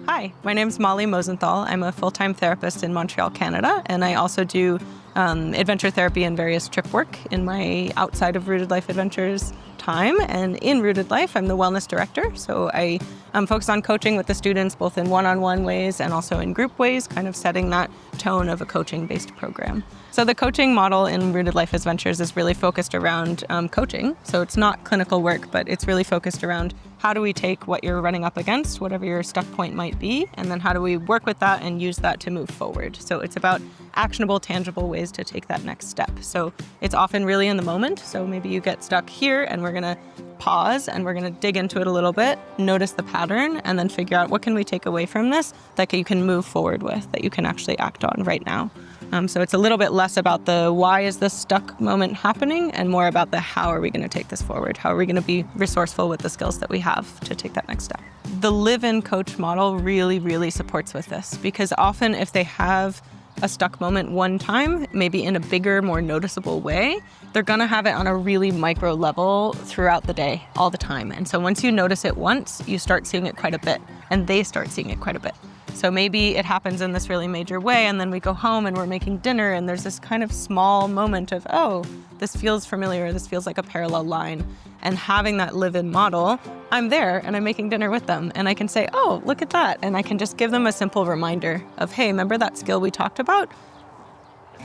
Hi, my name is Molly Mosenthal. I'm a full-time therapist in Montreal, Canada, and I also do adventure therapy and various trip work in my outside of Rooted Life Adventures time. And in Rooted Life, I'm the wellness director, so I focus on coaching with the students both in one-on-one ways and also in group ways, kind of setting that tone of a coaching-based program. So the coaching model in Rooted Life Adventures is really focused around coaching. So it's not clinical work, but it's really focused around how do we take what you're running up against, whatever your stuck point might be, and then how do we work with that and use that to move forward. So it's about actionable, tangible ways to take that next step. So it's often really in the moment. So maybe you get stuck here and we're gonna pause and we're gonna dig into it a little bit, notice the pattern, and then figure out what can we take away from this that you can move forward with, that you can actually act on right now. So it's a little bit less about the why is this stuck moment happening and more about the how are we going to take this forward? How are we going to be resourceful with the skills that we have to take that next step? The live-in coach model really, really supports with this because often if they have a stuck moment one time, maybe in a bigger, more noticeable way, they're going to have it on a really micro level throughout the day, all the time. And so once you notice it once, you start seeing it quite a bit and they start seeing it quite a bit. So maybe it happens in this really major way and then we go home and we're making dinner and there's this kind of small moment of, oh, this feels familiar, this feels like a parallel line. And having that live-in model, I'm there and I'm making dinner with them and I can say, oh, look at that. And I can just give them a simple reminder of, hey, remember that skill we talked about?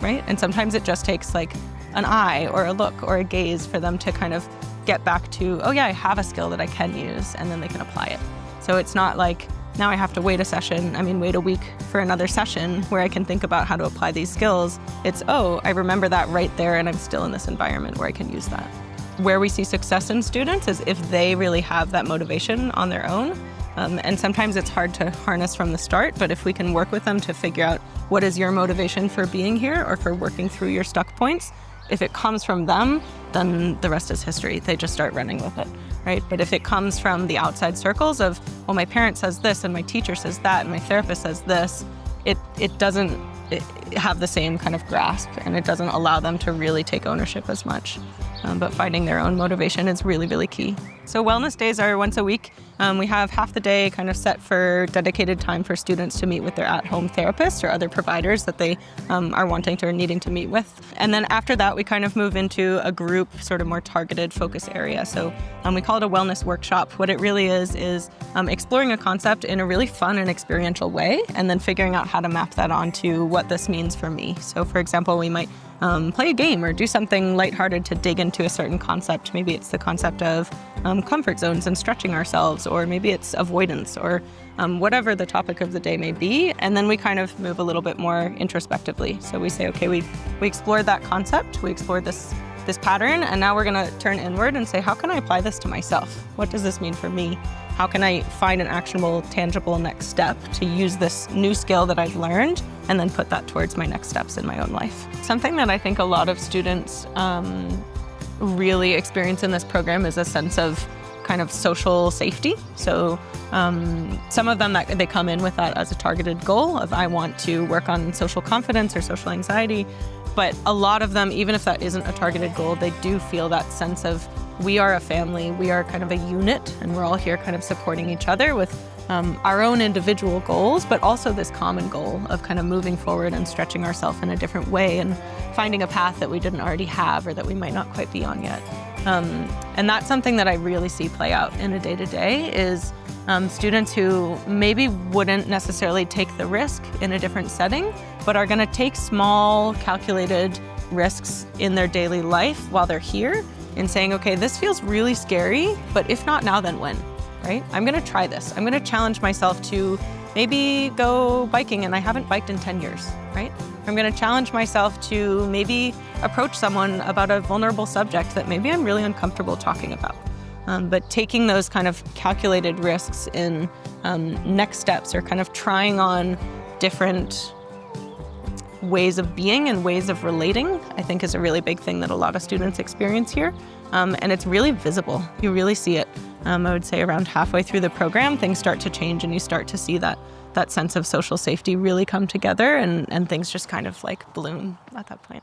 Right? And sometimes it just takes like an eye or a look or a gaze for them to kind of get back to, oh yeah, I have a skill that I can use, and then they can apply it. So it's not like, now I have to wait a week for another session where I can think about how to apply these skills. It's, oh, I remember that right there and I'm still in this environment where I can use that. Where we see success in students is if they really have that motivation on their own. And sometimes it's hard to harness from the start, but if we can work with them to figure out what is your motivation for being here or for working through your stuck points, if it comes from them, then the rest is history. They just start running with it, right? But if it comes from the outside circles of, well, my parent says this and my teacher says that and my therapist says this, it doesn't have the same kind of grasp and it doesn't allow them to really take ownership as much. But finding their own motivation is really, really key. So wellness days are once a week. We have half the day kind of set for dedicated time for students to meet with their at-home therapists or other providers that they are wanting to or needing to meet with. And then after that, we kind of move into a group sort of more targeted focus area. So we call it a wellness workshop. What it really is exploring a concept in a really fun and experiential way, and then figuring out how to map that onto what this means for me. So for example, we might play a game or do something lighthearted to dig into a certain concept. Maybe it's the concept of comfort zones and stretching ourselves, or maybe it's avoidance, or whatever the topic of the day may be. And then we kind of move a little bit more introspectively. So we say, okay, we explored that concept, we explored this pattern, and now we're going to turn inward and say, how can I apply this to myself? What does this mean for me? How can I find an actionable, tangible next step to use this new skill that I've learned and then put that towards my next steps in my own life? Something that I think a lot of students really experience in this program is a sense of kind of social safety. So some of them, that they come in with that as a targeted goal of, I want to work on social confidence or social anxiety. But a lot of them, even if that isn't a targeted goal, they do feel that sense of, we are a family, we are kind of a unit, and we're all here kind of supporting each other with our own individual goals, but also this common goal of kind of moving forward and stretching ourselves in a different way and finding a path that we didn't already have or that we might not quite be on yet. And that's something that I really see play out in a day-to-day is students who maybe wouldn't necessarily take the risk in a different setting, but are going to take small, calculated risks in their daily life while they're here and saying, okay, this feels really scary, but if not now, then when, right? I'm going to try this. I'm going to challenge myself to maybe go biking, and I haven't biked in 10 years, right? I'm going to challenge myself to maybe approach someone about a vulnerable subject that maybe I'm really uncomfortable talking about. But taking those kind of calculated risks in next steps or kind of trying on different ways of being and ways of relating, I think is a really big thing that a lot of students experience here. And it's really visible. You really see it. I would say around halfway through the program, things start to change and you start to see that sense of social safety really come together and things just kind of like bloom at that point.